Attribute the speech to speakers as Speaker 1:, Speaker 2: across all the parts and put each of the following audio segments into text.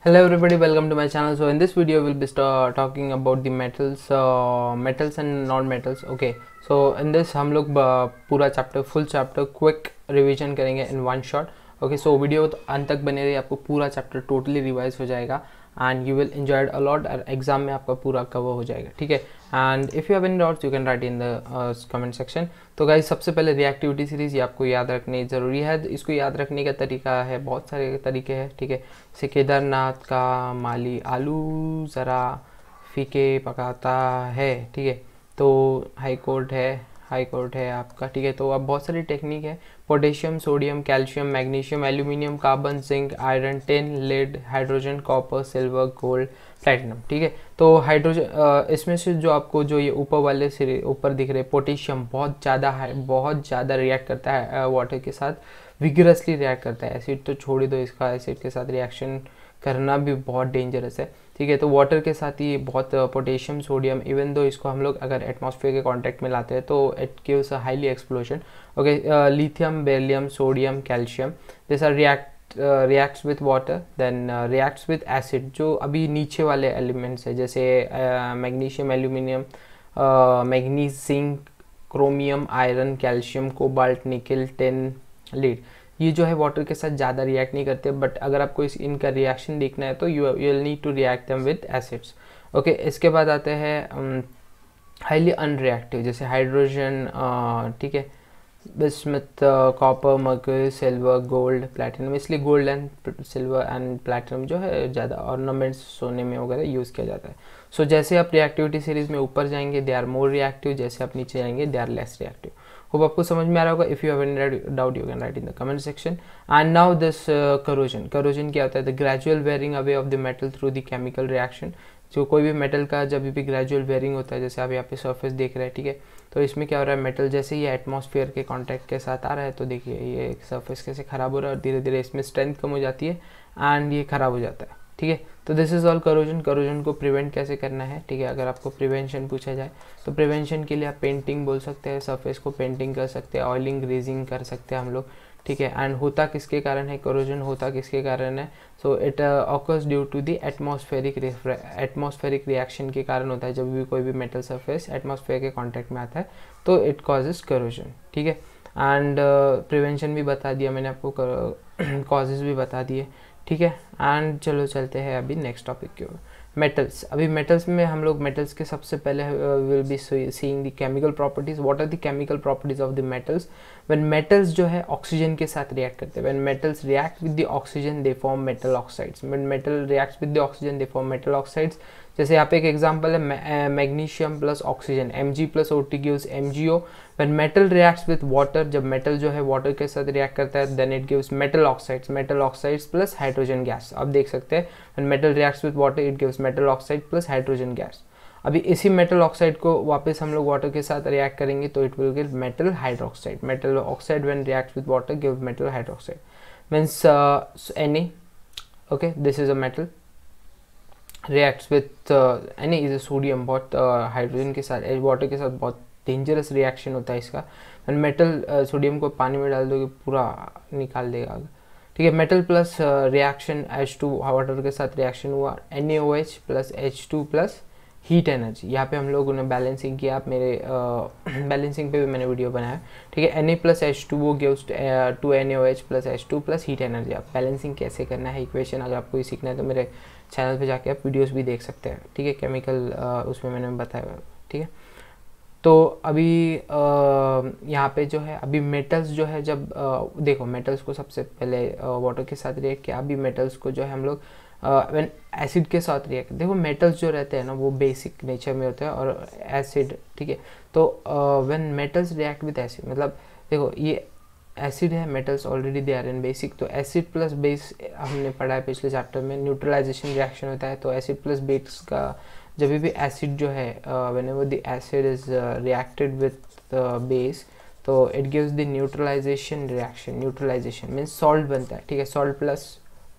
Speaker 1: Hello everybody, welcome to my channel. So in this video we'll be talking about the metals and non-metals. Okay, so in this हम लोग पूरा chapter full chapter quick revision करेंगे in one shot. Okay, so video तो अंत तक बने रही, आपको पूरा चैप्टर टोटली रिवाइज हो जाएगा and you will enjoy a lot. और एग्जाम में आपका पूरा कवर हो जाएगा, ठीक है. And if you have any doubts you can write in the comment section. तो गाइस, सबसे पहले रिएक्टिविटी सीरीज ये आपको याद रखनी ज़रूरी है. इसको याद रखने का तरीका है, बहुत सारे तरीके हैं, ठीक है. जैसे केदारनाथ का माली आलू ज़रा फीके पकाता है, ठीक है. तो हाई कोर्ट है आपका, ठीक है. तो अब बहुत सारी टेक्निक है. Potassium, sodium, calcium, magnesium, aluminium, carbon, zinc, iron, tin, lead, hydrogen, copper, silver, gold, platinum, ठीक है. तो हाइड्रोजन इसमें से जो आपको जो ये ऊपर वाले सिरे ऊपर दिख रहे पोटेशियम बहुत ज़्यादा रिएक्ट करता है वाटर के साथ, विगरसली रिएक्ट करता है. एसिड तो छोड़ ही दो, इसका एसिड के साथ रिएक्शन करना भी बहुत डेंजरस है, ठीक है. तो वाटर के साथ ही बहुत पोटेशियम, सोडियम, इवन दो इसको हम लोग अगर एटमॉस्फेयर के कांटेक्ट में लाते हैं तो it gives a highly explosion. Okay, lithium, beryllium, sodium, calcium, this are reacts with water, then reacts with acid. जो अभी नीचे वाले एलिमेंट्स है जैसे magnesium, aluminium, manganese, zinc, chromium, iron, calcium, cobalt, निकल, टिन, लीड, ये जो है वाटर के साथ ज़्यादा रिएक्ट नहीं करते. बट अगर आपको इनका रिएक्शन देखना है तो you will need to react them with acids. Okay, इसके बाद आते हैं हाईली अनरिएक्टिव जैसे हाइड्रोजन, ठीक है, bismuth, copper, mercury, silver, gold, platinum. इसलिए gold and silver and platinum जो है ज़्यादा ऑर्नामेंट्स सोने में वगैरह यूज़ किया जाता है. सो जैसे आप रिएक्टिविटी सीरीज में ऊपर जाएंगे दे आर मोर रिएक्टिव, जैसे आप नीचे जाएंगे they are less reactive. Hope आपको समझ में आ रहा होगा. If you have any doubt you can write in the comment section. And now this corrosion क्या होता है? The gradual wearing away of the metal through the chemical reaction. जो कोई भी मेटल का जब भी ग्रेजुअल वेयरिंग होता है, जैसे आप यहाँ पे सरफेस देख रहे हैं, ठीक है. तो इसमें क्या हो रहा है, मेटल जैसे ये एटमॉस्फेयर के कांटेक्ट के साथ आ रहा है तो देखिए ये सरफेस कैसे ख़राब हो रहा है और धीरे धीरे इसमें स्ट्रेंथ कम हो जाती है एंड ये ख़राब हो जाता है, ठीक है. तो this is all corrosion. Corrosion को प्रिवेंट कैसे करना है, ठीक है. अगर आपको प्रिवेंशन पूछा जाए तो प्रिवेंशन के लिए आप पेंटिंग बोल सकते हैं, सरफेस को पेंटिंग कर सकते हैं, ऑयलिंग, ग्रेजिंग कर सकते हैं हम लोग, ठीक है. एंड होता किसके कारण है करोजन, होता किसके कारण है? So it occurs due to the atmospheric reaction के कारण होता है. जब भी कोई भी मेटल सरफेस एटमॉस्फेयर के कांटेक्ट में आता है तो इट कॉजेज करोजन, ठीक है. एंड प्रिवेंशन भी बता दिया मैंने आपको, कॉजेज भी बता दिए, ठीक है. एंड चलो चलते हैं अभी नेक्स्ट टॉपिक की ओर, मेटल्स. अभी मेटल्स में हम लोग मेटल्स के सबसे पहले will be seeing the chemical properties. What are the chemical properties of the metals? When metals जो है ऑक्सीजन के साथ रिएक्ट करते हैं, when metals react with the oxygen they form metal oxides. When metal reacts with the oxygen they form metal oxides. जैसे यहाँ पे एक एग्जांपल है magnesium plus oxygen, Mg plus O2 gives MgO. When metal reacts with water, जब metal जो है water के साथ रिएक्ट करता है then it gives metal oxides plus hydrogen gas. अब देख सकते हैं when metal reacts with water it gives metal oxide plus hydrogen gas. अभी इसी मेटल ऑक्साइड को वापस हम लोग वाटर के साथ रिएक्ट करेंगे तो it will give metal hydroxide. Metal oxide when reacts with water give metal hydroxide means Na. Okay, this is a metal reacts with Na is a sodium. बहुत hydrogen के साथ वाटर के साथ बहुत डेंजरस रिएक्शन होता है इसका. And metal sodium को पानी में डाल दोगे पूरा निकाल देगा, ठीक है. Metal plus reaction H2 water के साथ रिएक्शन हुआ, NaOH plus H2 plus heat energy. यहाँ पे हम लोगों ने बैलेंसिंग किया, आप मेरे बैलेंसिंग पे भी मैंने वीडियो बनाया, ठीक है. Na प्लस H2 वो gives 2NaOH plus H2 plus heat energy. आप बैलेंसिंग कैसे करना है इक्वेशन अगर आपको ये सीखना है तो मेरे चैनल पे जाके आप वीडियोस भी देख सकते हैं, ठीक है. केमिकल उसमें मैंने बताया, ठीक है. तो अभी यहाँ पे जो है अभी मेटल्स जो है जब देखो मेटल्स को सबसे पहले वाटर के साथ रिएक्ट किया. अभी मेटल्स को जो है हम लोग व्हेन एसिड के साथ रिएक्ट, देखो मेटल्स जो रहते हैं ना वो बेसिक नेचर में होते हैं और एसिड, ठीक है. तो when metals react with acid, मतलब देखो ये एसिड है, metals already they are in basic. तो एसिड प्लस बेस हमने पढ़ा है पिछले चैप्टर में, न्यूट्रलाइजेशन रिएक्शन होता है. तो एसिड प्लस बेस का जब भी एसिड जो है whenever the acid is reacted with base तो it gives the neutralization reaction. Neutralization means salt बनता है, ठीक है. सॉल्ट प्लस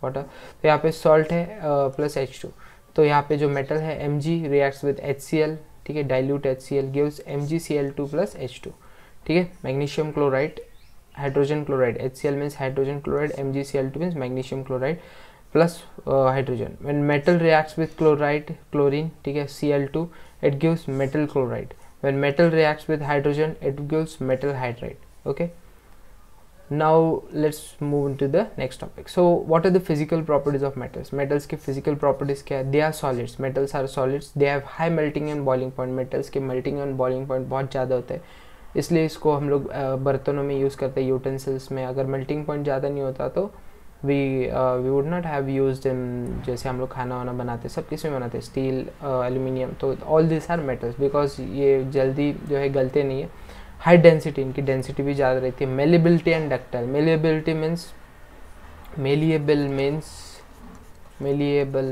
Speaker 1: वाटर, तो यहाँ पे सॉल्ट है प्लस H2. तो यहाँ पे जो मेटल है Mg रिएक्ट्स विद HCl, ठीक है, dilute HCl gives MgCl2 plus H2, ठीक है. Magnesium chloride, hydrogen chloride, HCl means hydrogen chloride, MgCl2 means magnesium chloride. Plus hydrogen. When metal reacts with chloride chlorine, ठीक है, Cl2, it gives metal chloride. When metal reacts with hydrogen, it gives metal hydride. Okay, now let's move into the next topic. So what are the physical properties of metals? Metals के physical properties क्या है? They are solids. Metals are solids. They have high melting and boiling point. Metals के melting and boiling point बहुत ज़्यादा होता है, इसलिए इसको हम लोग बर्तनों में यूज़ करते हैं, यूटेंसिल्स में। अगर melting point ज़्यादा नहीं होता तो we would not have used in, जैसे हम लोग खाना वाना बनाते सब किस में बनाते हैं, स्टील, एल्यूमिनियम, तो all this are metals, because ये जल्दी जो है गलते नहीं है। हाई डेंसिटी, इनकी डेंसिटी भी ज़्यादा रहती है। Malleability and ductile. Malleability means malleable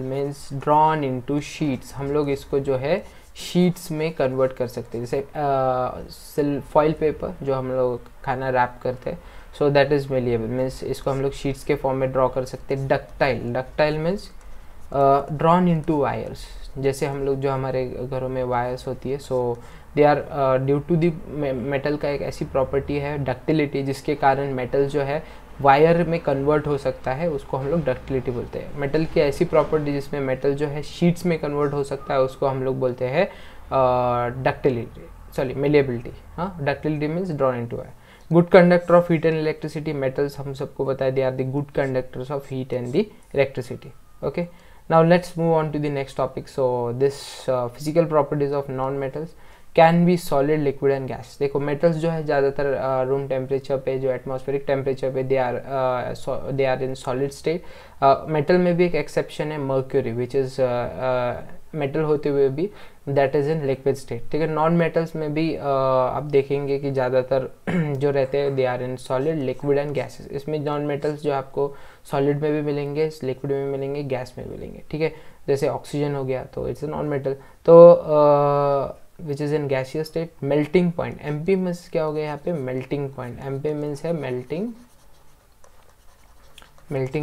Speaker 1: means drawn into sheets. हम लोग इसको जो है शीट्स में कन्वर्ट कर सकते हैं, जैसे फॉइल पेपर जो हम लोग खाना रैप करते हैं, so that is malleable, means इसको हम लोग शीट्स के फॉर्म में ड्रॉ कर सकते हैं। Ductile means drawn into wires, जैसे हम लोग जो हमारे घरों में वायर्स होती है, so they are due to the metal का एक ऐसी प्रॉपर्टी है डक्टिलिटी, जिसके कारण मेटल जो है वायर में कन्वर्ट हो सकता है, उसको हम लोग डक्टिलिटी बोलते हैं। मेटल की ऐसी प्रॉपर्टी जिसमें मेटल जो है शीट्स में कन्वर्ट हो सकता है, उसको हम लोग बोलते हैं डक्टिलिटी, सॉरी मेलिएबिलिटी। हाँ, ductility means drawn into wire. Good conductor of heat and electricity. Metals हम सबको पता है, they are the good conductors of heat and the electricity. Okay, now let's move on to the next topic. So this physical properties of non metals can be solid, liquid and gas. देखो metals जो है ज़्यादातर room temperature पे, जो atmospheric temperature पे, they are in solid state. Metal में भी एक एक्सेप्शन है, मर्क्यूरी, विच इज़ मेटल होते हुए भी that is in liquid state. ठीक है, नॉन मेटल्स में भी आप देखेंगे कि ज़्यादातर जो रहते हैं they are in solid, liquid and gases. इसमें नॉन मेटल्स जो आपको सॉलिड में भी मिलेंगे, लिक्विड में मिलेंगे, गैस में मिलेंगे। ठीक है, जैसे ऑक्सीजन हो गया तो इट्स अ नॉन मेटल, तो which is in gaseous state. Melting point, MP means क्या हो गया यहाँ पे, मेल्टिंग पॉइंट। MP मीन्स है melting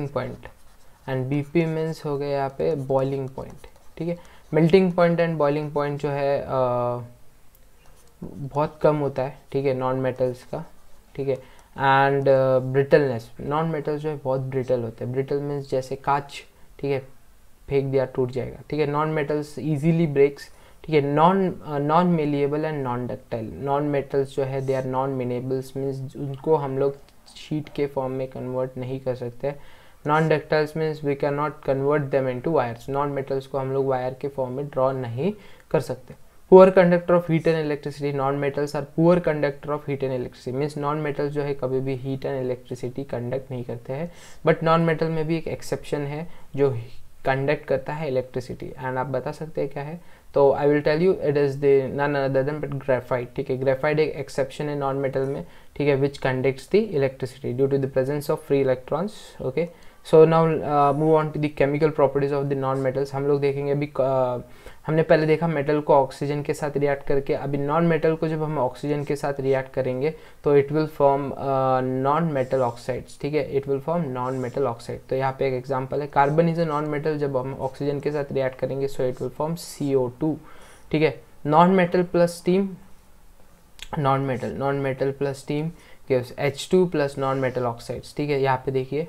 Speaker 1: point, and BP means हो गया यहाँ पे बॉइलिंग पॉइंट। ठीक है, melting point and boiling point जो है बहुत कम होता है, ठीक है, नॉन मेटल्स का। ठीक है, एंड ब्रिटलनेस, नॉन मेटल्स जो है बहुत ब्रिटल होते हैं। ब्रिटल मीन्स जैसे कांच, ठीक है, फेंक दिया टूट जाएगा। ठीक है, नॉन मेटल्स इजीली ब्रेक्स। ठीक है, non malleable and non ductile. Non metals जो है they are non malleables, means उनको हम लोग शीट के फॉर्म में कन्वर्ट नहीं कर सकते। Non ductiles means we can not convert them into wires. Non metals को हम लोग वायर के फॉर्म में ड्रॉ नहीं कर सकते। Poor conductor of heat and electricity. Non metals are poor conductor of heat and electricity, means non metals जो है कभी भी हीट एंड इलेक्ट्रिसिटी कंडक्ट नहीं करते हैं। बट नॉन मेटल में भी एक एक्सेप्शन है जो कंडक्ट करता है इलेक्ट्रिसिटी, एंड आप बता सकते हैं क्या है, तो I will tell you, it is the none other than but graphite. ठीक है, ग्रेफाइट एक एक्सेप्शन है नॉन मेटल में, ठीक है, which conducts the electricity due to the presence of free electrons. Okay, so now move on to the chemical properties of the non metals. हम लोग देखेंगे अभी, हमने पहले देखा मेटल को ऑक्सीजन के साथ रिएक्ट करके, अभी नॉन मेटल को जब हम ऑक्सीजन के साथ रिएक्ट करेंगे तो it will form non metal oxides. ठीक है, it will form non metal oxide. तो यहाँ पे एक एग्जांपल है, carbon is a non metal, जब हम ऑक्सीजन के साथ रिएक्ट करेंगे so it will form CO2। ठीक है, non metal plus steam, non metal plus steam gives H2 plus non metal oxides. ठीक है, यहाँ पे देखिए,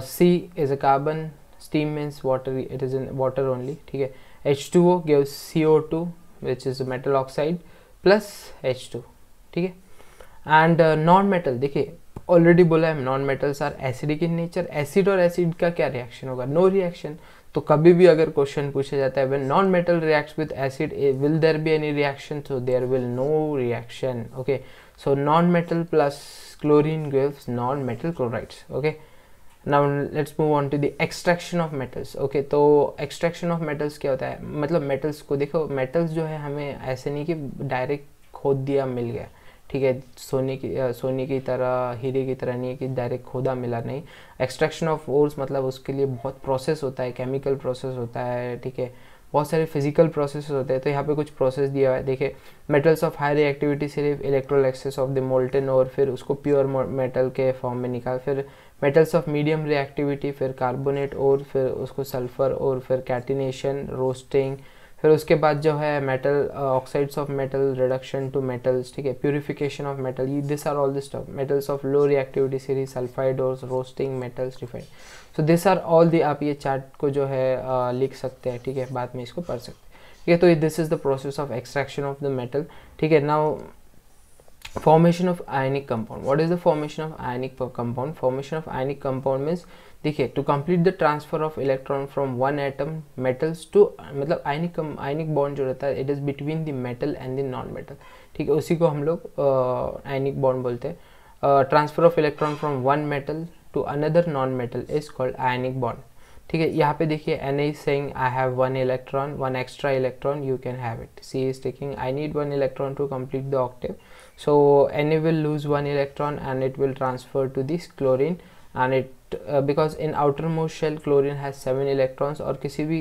Speaker 1: C is a carbon, steam means water, it is in water only. ठीक है, H2O gives CO2 which is a metal oxide plus H2. ठीक है, and non metal देखिए ऑलरेडी बोला है non metals are acidic in nature. Acid और acid का क्या रिएक्शन होगा, नो रिएक्शन। तो कभी भी अगर क्वेश्चन पूछा जाता है when non metal reacts with acid will there be any reaction, so there will no reaction. Okay, so non metal plus chlorine gives non metal chlorides. Okay, now let's move on to the extraction of metals. Okay, तो extraction of metals क्या होता है, मतलब metals को देखो, metals जो है हमें ऐसे नहीं कि डायरेक्ट खोद दिया मिल गया। ठीक है, सोने की तरह, हीरे की तरह नहीं है कि डायरेक्ट खोदा मिला, नहीं। एक्सट्रैक्शन ऑफ ओर्स मतलब उसके लिए बहुत प्रोसेस होता है, केमिकल प्रोसेस होता है। ठीक है, बहुत सारे फिजिकल प्रोसेस होते हैं। तो यहाँ पे कुछ प्रोसेस दिया हुआ है, देखिए मेटल्स ऑफ हाई रिएक्टिविटी सिर्फ इलेक्ट्रोलाइसिस ऑफ द मोल्टन और फिर उसको प्योर मेटल के फॉर्म में निकाल, फिर मेटल्स ऑफ मीडियम रिएक्टिविटी, फिर कार्बोनेट और फिर उसको सल्फर और फिर कैटिनेशन, रोस्टिंग, फिर उसके बाद जो है metal oxides of metal, reduction to metals, ठीक है, purification of metal, this are all the stuff, metals of low reactivity series, sulphide और roasting metals, refined. So this are all the, आप ये चार्ट को जो है लिख सकते हैं, ठीक है, बाद में इसको पढ़ सकते हैं, ठीक है। तो this is the process of extraction of the metal, ठीक है। Now formation of ionic compound. What is the formation of ionic compound? Formation of ionic compound means, देखिए, to complete the transfer of electron from one atom metals to, मतलब ionic bond जो रहता है, it is between the metal and the non metal, ठीक है, उसी को हम लोग ionic bond बोलते हैं। Transfer of electron from one metal to another non metal is called ionic bond, ठीक है। यहाँ पे देखिए Na is saying I have one electron, one extra electron, you can have it. C is taking I need one electron to complete the octave, so Na will lose one electron and it will transfer to this chlorine, and it because in outermost shell chlorine has 7 electrons, और किसी भी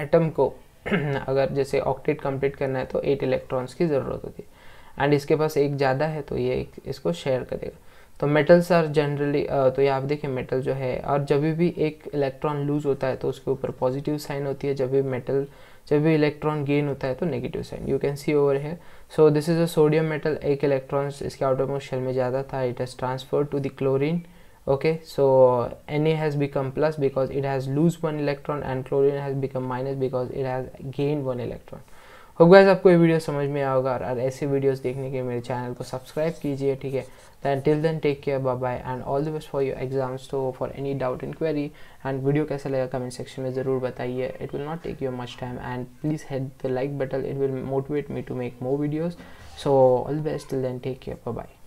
Speaker 1: atom को अगर जैसे octet complete करना है तो 8 electrons की ज़रूरत होती है, एंड इसके पास एक ज़्यादा है तो ये इसको शेयर करेगा। तो मेटल्स आर जनरली, तो ये आप देखिए मेटल जो है, और जब भी एक इलेक्ट्रॉन लूज होता है तो उसके ऊपर पॉजिटिव साइन होती है, जब भी इलेक्ट्रॉन गेन होता है तो negative sign, you can see over है। So this is a sodium metal, एक इलेक्ट्रॉन इसके आउटरमोस्ट शेल में ज़्यादा था, it has transferred to the chlorine, okay, so Na has become plus because it has lose one electron and chlorine has become minus because it has gained one electron। Hope guys आपको ये video समझ में आएगा, और ऐसे videos देखने के लिए मेरे चैनल को सब्सक्राइब कीजिए, ठीक है। Then till then take care, bye bye and all the best for your exams. तो for any doubt in query and video कैसा लगा कमेंट सेक्शन में ज़रूर बताइए, it will not take you much time, and please hit the like button, it will motivate me to make more videos. So all the best, till then take care, bye bye.